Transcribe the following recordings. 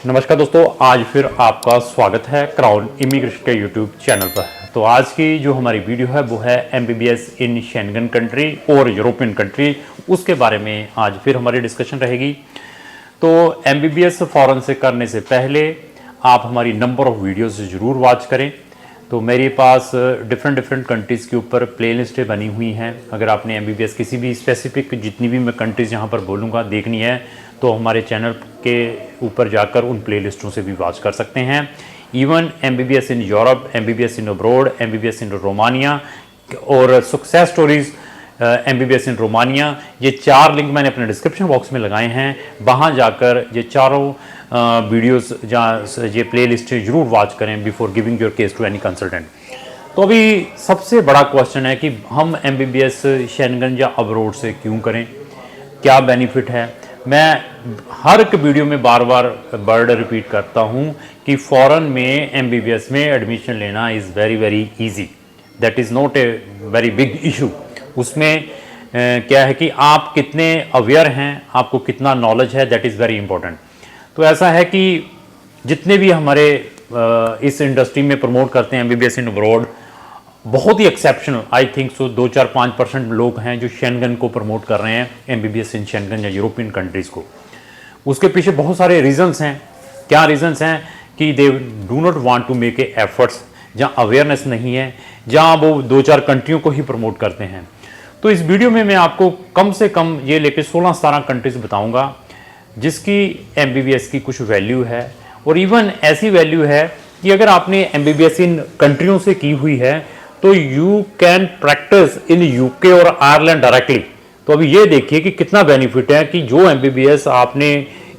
नमस्कार दोस्तों, आज फिर आपका स्वागत है क्राउन इमिग्रेशन के यूट्यूब चैनल पर। तो आज की जो हमारी वीडियो है वो है एमबीबीएस इन शेंगन कंट्री और यूरोपियन कंट्री, उसके बारे में आज फिर हमारी डिस्कशन रहेगी। तो एमबीबीएस फॉरेन से करने से पहले आप हमारी नंबर ऑफ़ वीडियोस ज़रूर वॉच करें। तो मेरे पास डिफरेंट कंट्रीज़ के ऊपर प्लेलिस्टें बनी हुई हैं। अगर आपने एमबीबीएस किसी भी स्पेसिफिक जितनी भी मैं कंट्रीज़ यहाँ पर बोलूँगा देखनी है तो हमारे चैनल के ऊपर जाकर उन प्लेलिस्टों से भी वॉच कर सकते हैं। Even MBBS in Europe, MBBS in abroad, MBBS in Romania और success stories MBBS in Romania, ये 4 लिंक मैंने अपने डिस्क्रिप्शन बॉक्स में लगाए हैं। वहाँ जाकर ये चारों वीडियोस जहाँ ये प्ले लिस्टें ज़रूर वॉच करें before giving your case to any consultant. तो अभी सबसे बड़ा क्वेश्चन है कि हम एमबीबीएस शेंगन या अब्रॉड से क्यों करें, क्या बेनिफिट है। मैं हर एक वीडियो में बार बार वर्ड रिपीट करता हूँ कि फ़ॉरेन में एमबीबीएस में एडमिशन लेना is very easy, that is not a very big issue. उसमें क्या है कि आप कितने अवेयर हैं, आपको कितना नॉलेज है, दैट इज़ वेरी इंपॉर्टेंट। तो ऐसा है कि जितने भी हमारे इस इंडस्ट्री में प्रमोट करते हैं एमबीबीएस इन अब्रॉड, बहुत ही एक्सेप्शनल आई थिंक सो 2-4-5% लोग हैं जो शेंगन को प्रमोट कर रहे हैं, एमबीबीएस इन शेंगन या यूरोपियन कंट्रीज़ को। उसके पीछे बहुत सारे रीजंस हैं। क्या रीजंस हैं कि they do not want to make a efforts, जहाँ अवेयरनेस नहीं है, जहाँ वो 2-4 कंट्रियों को ही प्रमोट करते हैं। तो इस वीडियो में मैं आपको कम से कम ये लेके 16-17 कंट्रीज़ बताऊँगा जिसकी एमबीबीएस की कुछ वैल्यू है, और इवन ऐसी वैल्यू है कि अगर आपने एमबीबीएस इन कंट्रियों से की हुई है तो you can practice in UK और आयरलैंड डायरेक्टली। तो अभी ये देखिए कि कितना बेनिफिट है कि जो एमबीबीएस आपने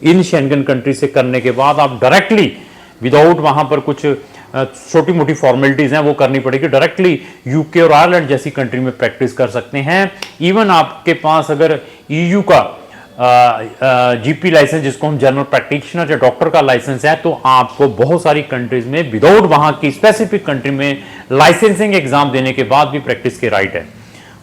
इन शेंगन कंट्री से करने के बाद आप डायरेक्टली विदाउट वहाँ पर कुछ छोटी मोटी फॉर्मेलिटीज़ हैं वो करनी पड़ेगी, डायरेक्टली यूके और आयरलैंड जैसी कंट्री में प्रैक्टिस कर सकते हैं। इवन आपके पास अगर ईयू का जीपी लाइसेंस, जिसको हम जनरल प्रैक्टिशनर या डॉक्टर का लाइसेंस है, तो आपको बहुत सारी कंट्रीज में विदाउट वहां की स्पेसिफिक कंट्री में लाइसेंसिंग एग्जाम देने के बाद भी प्रैक्टिस के राइट है।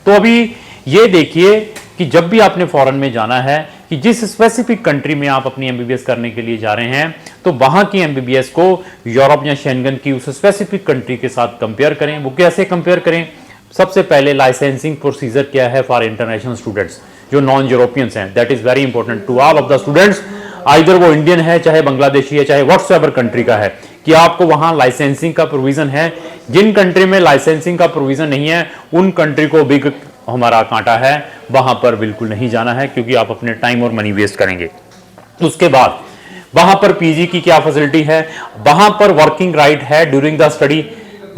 तो अभी ये देखिए कि जब भी आपने फॉरेन में जाना है कि जिस स्पेसिफिक कंट्री में आप अपनी एमबीबीएस करने के लिए जा रहे हैं, तो वहां की एमबीबीएस को यूरोप या शेंगन की उस स्पेसिफिक कंट्री के साथ कंपेयर करें। वो कैसे कंपेयर करें? सबसे पहले लाइसेंसिंग प्रोसीजर क्या है फॉर इंटरनेशनल स्टूडेंट्स जो नॉन यूरोपियंस हैं, that is very important to all of the students, either वो इंडियन है, चाहे बांग्लादेशी है, चाहे व्हाट्सएवर कंट्री का है, कि आपको वहां लाइसेंसिंग का प्रोविजन है। जिन कंट्री में लाइसेंसिंग का प्रोविजन नहीं है उन कंट्री को बिग हमारा कांटा है, वहां पर बिल्कुल नहीं जाना है क्योंकि आप अपने टाइम और मनी वेस्ट करेंगे। उसके बाद वहां पर पीजी की क्या फैसिलिटी है, वहां पर वर्किंग राइट है during the study,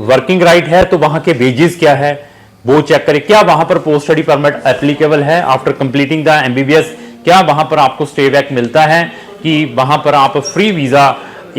working right है तो वहां के वेजेस क्या है वो चेक करें। क्या वहां पर पोस्ट स्टडी परमिट एप्लीकेबल है आफ्टर कंप्लीटिंग द एमबीबीएस, क्या वहां पर आपको स्टे बैक मिलता है कि वहां पर आप फ्री वीजा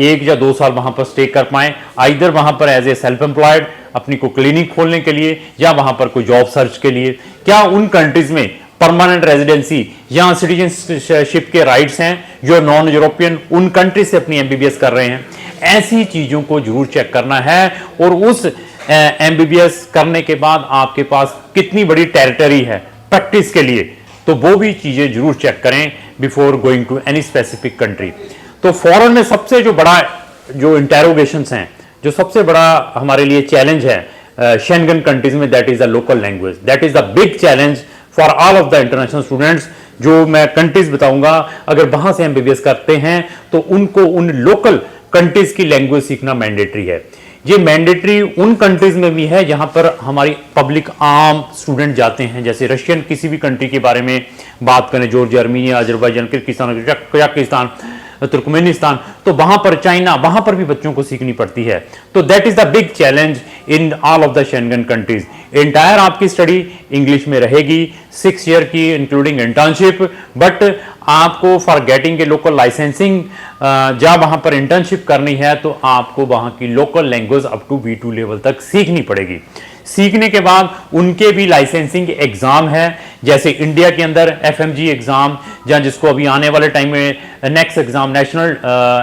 1 या 2 साल वहां पर स्टे कर पाए, आइदर वहां पर एज ए सेल्फ एम्प्लॉयड अपनी को क्लिनिक खोलने के लिए या वहां पर कोई जॉब सर्च के लिए। क्या उन कंट्रीज में परमानेंट रेजिडेंसी या सिटीजनशिप के राइट्स हैं जो नॉन यूरोपियन उन कंट्री से अपनी एमबीबीएस कर रहे हैं। ऐसी चीजों को जरूर चेक करना है। और उस एमबीबीएस करने के बाद आपके पास कितनी बड़ी टेरिटरी है प्रैक्टिस के लिए, तो वो भी चीजें जरूर चेक करें before going to any specific country. तो फॉरेन में सबसे जो बड़ा जो इंटेरोगेशंस हैं, जो सबसे बड़ा हमारे लिए चैलेंज है शेंगन कंट्रीज में, that is the local language, that is the big challenge for all of the international students. जो मैं कंट्रीज बताऊंगा, अगर वहां से एमबीबीएस करते हैं तो उनको उन लोकल कंट्रीज की लैंग्वेज सीखना मैंडेटरी है। ये मैंडेटरी उन कंट्रीज में भी है जहां पर हमारी पब्लिक आम स्टूडेंट जाते हैं, जैसे रशियन किसी भी कंट्री के बारे में बात करें, Georgia, Armenia, Azerbaijan, Kyrgyzstan, Kazakhstan, Turkmenistan, तो वहां पर चाइना, वहां पर भी बच्चों को सीखनी पड़ती है। तो that is the big challenge in all of the Schengen countries. Entire आपकी स्टडी इंग्लिश में रहेगी, 6 ईयर की इंक्लूडिंग इंटर्नशिप, बट आपको for getting A local licensing जब वहां पर इंटर्नशिप करनी है तो आपको वहां की local language up to B2 level तक सीखनी पड़ेगी। सीखने के बाद उनके भी लाइसेंसिंग एग्जाम है, जैसे इंडिया के अंदर FMG एग्जाम, या जिसको अभी आने वाले टाइम में next exam national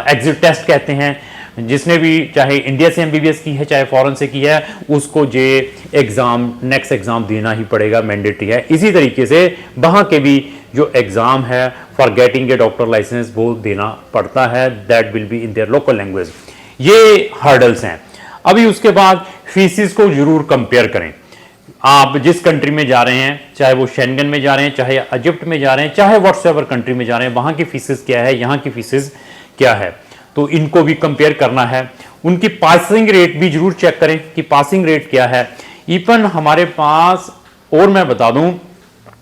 exit test कहते हैं, जिसने भी चाहे इंडिया से एमबीबीएस की है चाहे फॉरेन से की है, उसको जे एग्जाम नेक्स्ट एग्जाम देना ही पड़ेगा, मैंडेटरी है। इसी तरीके से वहां के भी जो एग्जाम है for getting a doctor license वो देना पड़ता है, that will be in their local language. ये हर्डल्स हैं। अभी उसके बाद फीसिस को जरूर कंपेयर करें। आप जिस कंट्री में जा रहे हैं, चाहे वो शेंगन में जा रहे हैं, चाहे इजिप्ट में जा रहे हैं, चाहे व्हाट्सएवर कंट्री में जा रहे हैं, वहां की फीसिस क्या है, यहाँ की फीसिस क्या है, तो इनको भी कंपेयर करना है। उनकी पासिंग रेट भी जरूर चेक करें कि पासिंग रेट क्या है। इवन हमारे पास, और मैं बता दूं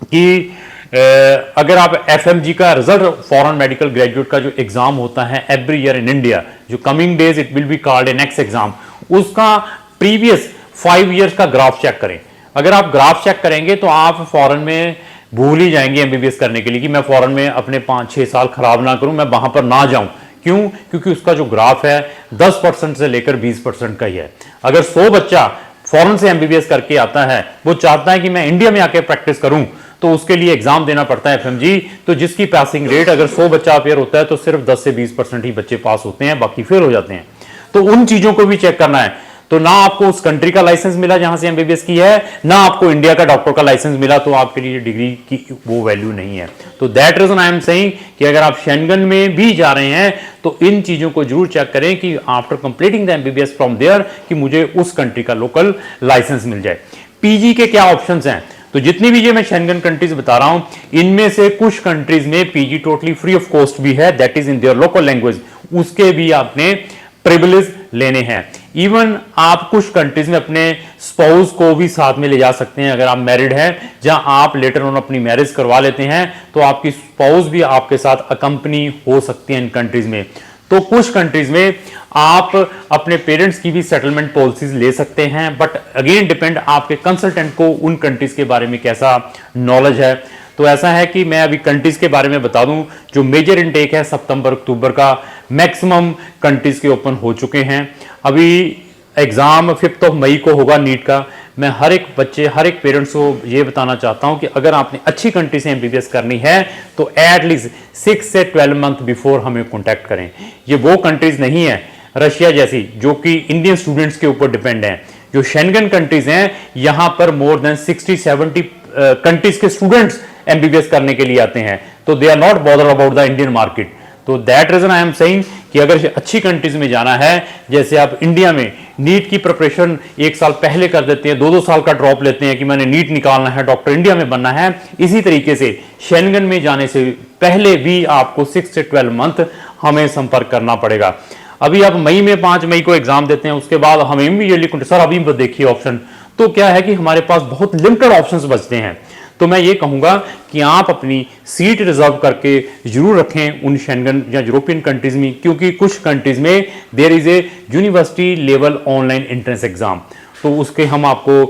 कि अगर आप एफएमजी का रिजल्ट, फॉरेन मेडिकल ग्रेजुएट का जो एग्जाम होता है एवरी ईयर इन इंडिया, जो coming days it will be called A next exam, उसका प्रीवियस 5 ईयर्स का ग्राफ चेक करें। अगर आप ग्राफ चेक करेंगे तो आप फॉरेन में भूल ही जाएंगे एमबीबीएस करने के लिए कि मैं फॉरेन में अपने 5-6 साल खराब ना करूं, मैं वहां पर ना जाऊं। क्यों? क्योंकि उसका जो ग्राफ है 10% से लेकर 20% का ही है। अगर 100 बच्चा फॉरेन से एमबीबीएस करके आता है, वो चाहता है कि मैं इंडिया में आके प्रैक्टिस करूं, तो उसके लिए एग्जाम देना पड़ता है एफएमजी, तो जिसकी पासिंग रेट, अगर 100 बच्चा अपेयर होता है तो सिर्फ 10 से 20% ही बच्चे पास होते हैं, बाकी फेल हो जाते हैं। तो उन चीजों को भी चेक करना है। तो ना आपको उस कंट्री का लाइसेंस मिला जहां से एमबीबीएस की है, ना आपको इंडिया का डॉक्टर का लाइसेंस मिला, तो आपके लिए डिग्री की वो वैल्यू नहीं है। तो that reason I am saying कि अगर आप शेंगन में भी जा रहे हैं तो इन चीजों को जरूर चेक करें कि after completing the MBBS from there कि मुझे उस कंट्री का लोकल लाइसेंस मिल जाए। पीजी के क्या ऑप्शंस हैं? तो जितनी भी ये मैं शेंगन कंट्रीज बता रहा हूं, इनमें से कुछ कंट्रीज में PG totally free of cost भी है, that is in their local language, उसके भी आपने प्रिविलेज लेने हैं। इवन आप कुछ कंट्रीज में अपने स्पाउस को भी साथ में ले जा सकते हैं। अगर आप मैरिड हैं, जहां आप लेटर ऑन अपनी मैरिज करवा लेते हैं, तो आपकी स्पाउस भी आपके साथ अकंपनी हो सकती है इन कंट्रीज में। तो कुछ कंट्रीज में आप अपने पेरेंट्स की भी सेटलमेंट पॉलिसीज ले सकते हैं, बट अगेन डिपेंड आपके कंसल्टेंट को उन कंट्रीज के बारे में कैसा नॉलेज है। तो ऐसा है कि मैं अभी कंट्रीज के बारे में बता दूं, जो मेजर इनटेक है सितंबर अक्टूबर का, मैक्सिमम कंट्रीज के ओपन हो चुके हैं। अभी एग्जाम 5 मई को होगा नीट का। मैं हर एक बच्चे, हर एक पेरेंट्स को ये बताना चाहता हूं कि अगर आपने अच्छी कंट्री से एमबीबीएस करनी है तो एटलीस्ट 6 से 12 मंथ बिफोर हमें कॉन्टैक्ट करें। ये वो कंट्रीज नहीं है रशिया जैसी जो कि इंडियन स्टूडेंट्स के ऊपर डिपेंड है। जो शेंगन कंट्रीज हैं, यहां पर मोर देन 60-70 कंट्रीज के स्टूडेंट्स एमबीबीएस करने के लिए आते हैं, तो they are not bother about the Indian market. तो that reason I am saying कि अगर अच्छी कंट्रीज में जाना है, जैसे आप इंडिया में नीट की प्रिपरेशन 1 साल पहले कर देते हैं, 2-2 साल का ड्रॉप लेते हैं कि मैंने नीट निकालना है, डॉक्टर इंडिया में बनना है, इसी तरीके से शेंगन में जाने से पहले भी आपको 6 से 12 मंथ हमें संपर्क करना पड़ेगा। अभी आप मई में 5 मई को एग्जाम देते हैं, उसके बाद हमें इमीडिएटली सर अभी देखिए ऑप्शन, तो क्या है कि हमारे पास बहुत लिमिटेड ऑप्शंस बचते हैं। तो मैं ये कहूंगा कि आप अपनी सीट रिजर्व करके जरूर रखें उन शेंगन या यूरोपियन कंट्रीज में, क्योंकि कुछ कंट्रीज में there is a university level online entrance exam, तो उसके हम आपको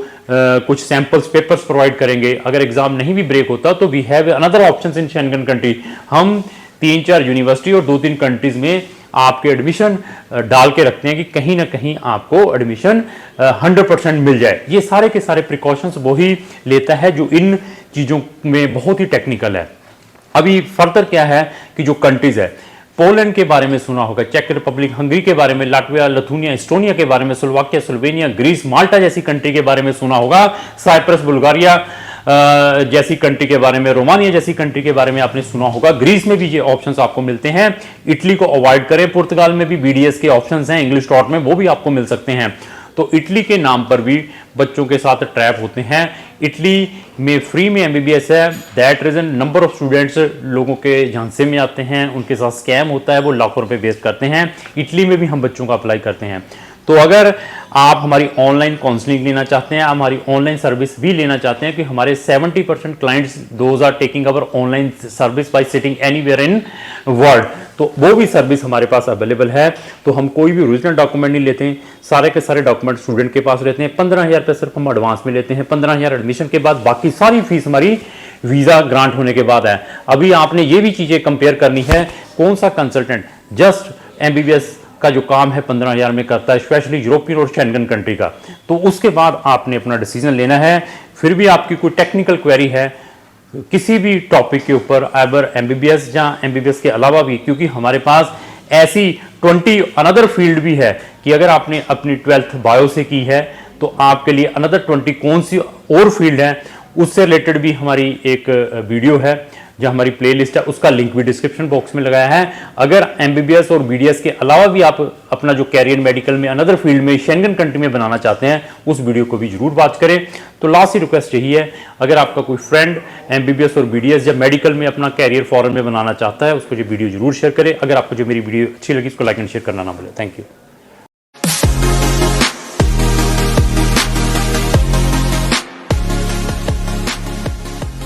कुछ सैंपल्स पेपर्स प्रोवाइड करेंगे। अगर एग्जाम नहीं भी ब्रेक होता तो we have another options in Schengen country. हम 3-4 यूनिवर्सिटी और 2-3 कंट्रीज में आपके एडमिशन डाल के रखते हैं कि कहीं ना कहीं आपको एडमिशन 100% मिल जाए। ये सारे के सारे प्रिकॉशंस वो ही लेता है जो इन चीज़ों में बहुत ही टेक्निकल है। अभी फर्दर क्या है कि जो कंट्रीज है, पोलैंड के बारे में सुना होगा, चेक रिपब्लिक, हंगरी के बारे में, लाटविया, लिथुआनिया, एस्टोनिया के बारे में, स्लोवाकिया, स्लोवेनिया, ग्रीस, माल्टा जैसी कंट्री के बारे में सुना होगा, साइप्रस, बुल्गारिया जैसी कंट्री के बारे में, रोमानिया जैसी कंट्री के बारे में आपने सुना होगा। ग्रीस में भी ये ऑप्शंस आपको मिलते हैं। इटली को अवॉइड करें। पुर्तगाल में भी बीडीएस के ऑप्शंस हैं, इंग्लिश टॉट में, वो भी आपको मिल सकते हैं। तो इटली के नाम पर भी बच्चों के साथ ट्रैप होते हैं। इटली में फ्री में एमबीबीएस है, that reason number of students लोगों के झांसे में आते हैं, उनके साथ स्कैम होता है, वो लाखों रुपए वेस्ट करते हैं। इटली में भी हम बच्चों को अप्लाई करते हैं। तो अगर आप हमारी ऑनलाइन काउंसलिंग लेना चाहते हैं, हमारी ऑनलाइन सर्विस भी लेना चाहते हैं, कि हमारे 70% clients those are taking our online service by sitting anywhere in world, तो वो भी सर्विस हमारे पास अवेलेबल है। तो हम कोई भी ओरिजिनल डॉक्यूमेंट नहीं लेते हैं, सारे के सारे डॉक्यूमेंट स्टूडेंट के पास रहते हैं। 15,000 रुपये सिर्फ हम एडवांस में लेते हैं, 15,000 एडमिशन के बाद, बाकी सारी फीस हमारी वीजा ग्रांट होने के बाद है। अभी आपने ये भी चीजें कंपेयर करनी है, कौन सा कंसल्टेंट जस्ट एमबीबीएस का जो काम है 15,000 में करता है, स्पेशली यूरोपियन और शेंगन कंट्री का, तो उसके बाद आपने अपना डिसीजन लेना है। फिर भी आपकी कोई टेक्निकल क्वेरी है किसी भी टॉपिक के ऊपर, अगर एमबीबीएस या एमबीबीएस के अलावा भी, क्योंकि हमारे पास ऐसी 20 अनदर फील्ड भी है कि अगर आपने अपनी 12th बायो से की है तो आपके लिए अनदर 20 कौन सी और फील्ड है, उससे रिलेटेड भी हमारी एक वीडियो है जो हमारी प्लेलिस्ट है उसका लिंक भी डिस्क्रिप्शन बॉक्स में लगाया है। अगर एमबीबीएस और बीडीएस के अलावा भी आप अपना जो कैरियर मेडिकल में अनदर फील्ड में शेंगन कंट्री में बनाना चाहते हैं, उस वीडियो को भी जरूर वॉच करें। तो लास्ट ही रिक्वेस्ट यही है, अगर आपका कोई फ्रेंड एमबीबीएस और बीडीएस या मेडिकल में अपना कैरियर फॉरेन में बनाना चाहता है, उसको ये वीडियो जरूर शेयर करें। अगर आपको जो मेरी वीडियो अच्छी लगी, उसको लाइक एंड शेयर करना ना भूलें। Thank you.